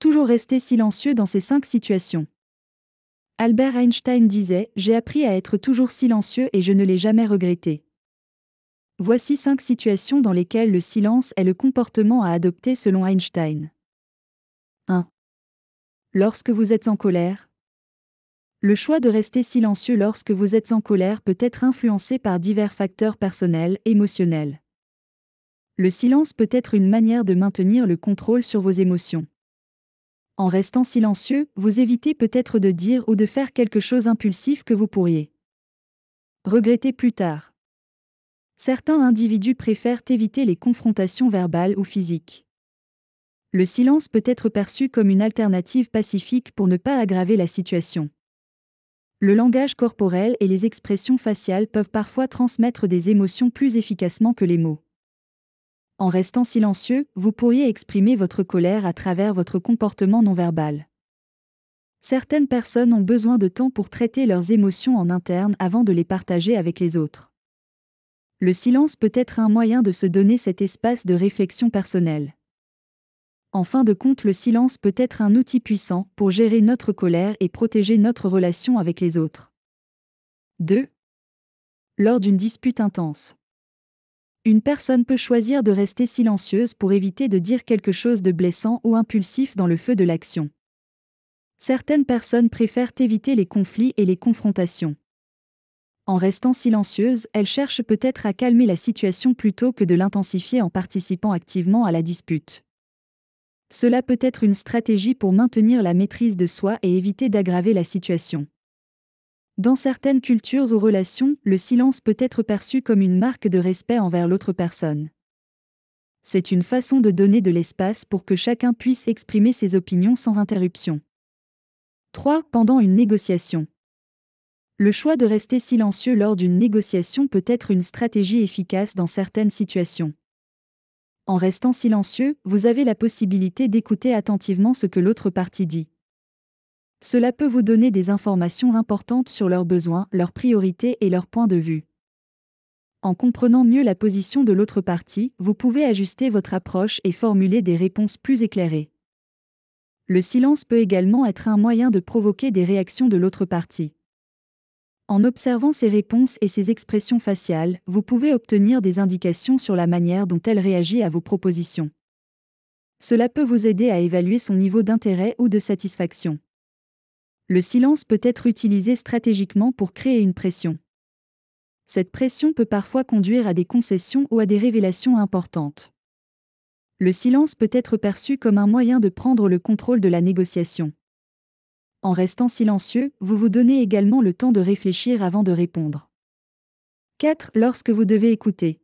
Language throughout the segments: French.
Toujours rester silencieux dans ces 5 situations. Albert Einstein disait « J'ai appris à être toujours silencieux et je ne l'ai jamais regretté ». Voici 5 situations dans lesquelles le silence est le comportement à adopter selon Einstein. 1. Lorsque vous êtes en colère. Le choix de rester silencieux lorsque vous êtes en colère peut être influencé par divers facteurs personnels, émotionnels. Le silence peut être une manière de maintenir le contrôle sur vos émotions. En restant silencieux, vous évitez peut-être de dire ou de faire quelque chose d'impulsif que vous pourriez regretter plus tard. Certains individus préfèrent éviter les confrontations verbales ou physiques. Le silence peut être perçu comme une alternative pacifique pour ne pas aggraver la situation. Le langage corporel et les expressions faciales peuvent parfois transmettre des émotions plus efficacement que les mots. En restant silencieux, vous pourriez exprimer votre colère à travers votre comportement non-verbal. Certaines personnes ont besoin de temps pour traiter leurs émotions en interne avant de les partager avec les autres. Le silence peut être un moyen de se donner cet espace de réflexion personnelle. En fin de compte, le silence peut être un outil puissant pour gérer notre colère et protéger notre relation avec les autres. 2. Lors d'une dispute intense. Une personne peut choisir de rester silencieuse pour éviter de dire quelque chose de blessant ou impulsif dans le feu de l'action. Certaines personnes préfèrent éviter les conflits et les confrontations. En restant silencieuse, elles cherchent peut-être à calmer la situation plutôt que de l'intensifier en participant activement à la dispute. Cela peut être une stratégie pour maintenir la maîtrise de soi et éviter d'aggraver la situation. Dans certaines cultures ou relations, le silence peut être perçu comme une marque de respect envers l'autre personne. C'est une façon de donner de l'espace pour que chacun puisse exprimer ses opinions sans interruption. 3. Pendant une négociation. Le choix de rester silencieux lors d'une négociation peut être une stratégie efficace dans certaines situations. En restant silencieux, vous avez la possibilité d'écouter attentivement ce que l'autre partie dit. Cela peut vous donner des informations importantes sur leurs besoins, leurs priorités et leurs points de vue. En comprenant mieux la position de l'autre partie, vous pouvez ajuster votre approche et formuler des réponses plus éclairées. Le silence peut également être un moyen de provoquer des réactions de l'autre partie. En observant ses réponses et ses expressions faciales, vous pouvez obtenir des indications sur la manière dont elle réagit à vos propositions. Cela peut vous aider à évaluer son niveau d'intérêt ou de satisfaction. Le silence peut être utilisé stratégiquement pour créer une pression. Cette pression peut parfois conduire à des concessions ou à des révélations importantes. Le silence peut être perçu comme un moyen de prendre le contrôle de la négociation. En restant silencieux, vous vous donnez également le temps de réfléchir avant de répondre. 4. Lorsque vous devez écouter.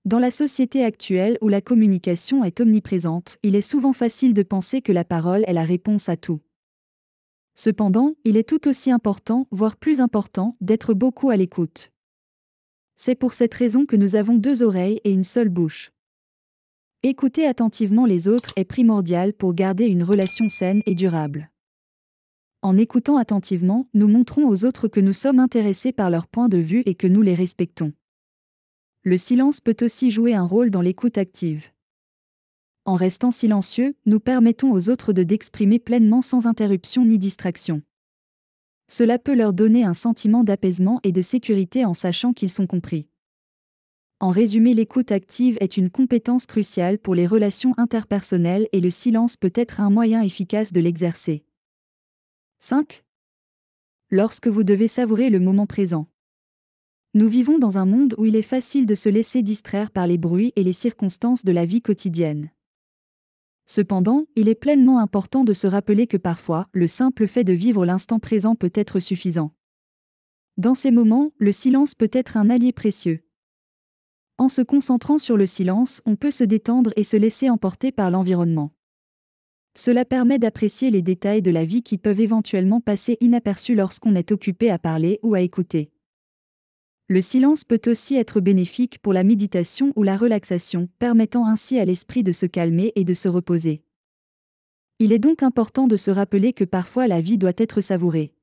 Dans la société actuelle où la communication est omniprésente, il est souvent facile de penser que la parole est la réponse à tout. Cependant, il est tout aussi important, voire plus important, d'être beaucoup à l'écoute. C'est pour cette raison que nous avons 2 oreilles et une seule bouche. Écouter attentivement les autres est primordial pour garder une relation saine et durable. En écoutant attentivement, nous montrons aux autres que nous sommes intéressés par leur point de vue et que nous les respectons. Le silence peut aussi jouer un rôle dans l'écoute active. En restant silencieux, nous permettons aux autres d'exprimer pleinement sans interruption ni distraction. Cela peut leur donner un sentiment d'apaisement et de sécurité en sachant qu'ils sont compris. En résumé, l'écoute active est une compétence cruciale pour les relations interpersonnelles et le silence peut être un moyen efficace de l'exercer. 5. Lorsque vous devez savourer le moment présent. Nous vivons dans un monde où il est facile de se laisser distraire par les bruits et les circonstances de la vie quotidienne. Cependant, il est pleinement important de se rappeler que parfois, le simple fait de vivre l'instant présent peut être suffisant. Dans ces moments, le silence peut être un allié précieux. En se concentrant sur le silence, on peut se détendre et se laisser emporter par l'environnement. Cela permet d'apprécier les détails de la vie qui peuvent éventuellement passer inaperçus lorsqu'on est occupé à parler ou à écouter. Le silence peut aussi être bénéfique pour la méditation ou la relaxation, permettant ainsi à l'esprit de se calmer et de se reposer. Il est donc important de se rappeler que parfois la vie doit être savourée.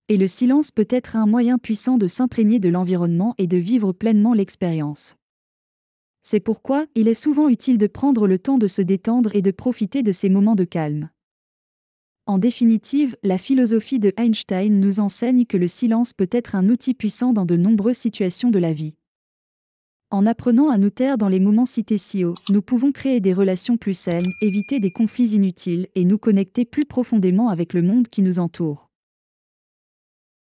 Et le silence peut être un moyen puissant de s'imprégner de l'environnement et de vivre pleinement l'expérience. C'est pourquoi il est souvent utile de prendre le temps de se détendre et de profiter de ces moments de calme. En définitive, la philosophie de Einstein nous enseigne que le silence peut être un outil puissant dans de nombreuses situations de la vie. En apprenant à nous taire dans les moments cités ci haut, nous pouvons créer des relations plus saines, éviter des conflits inutiles et nous connecter plus profondément avec le monde qui nous entoure.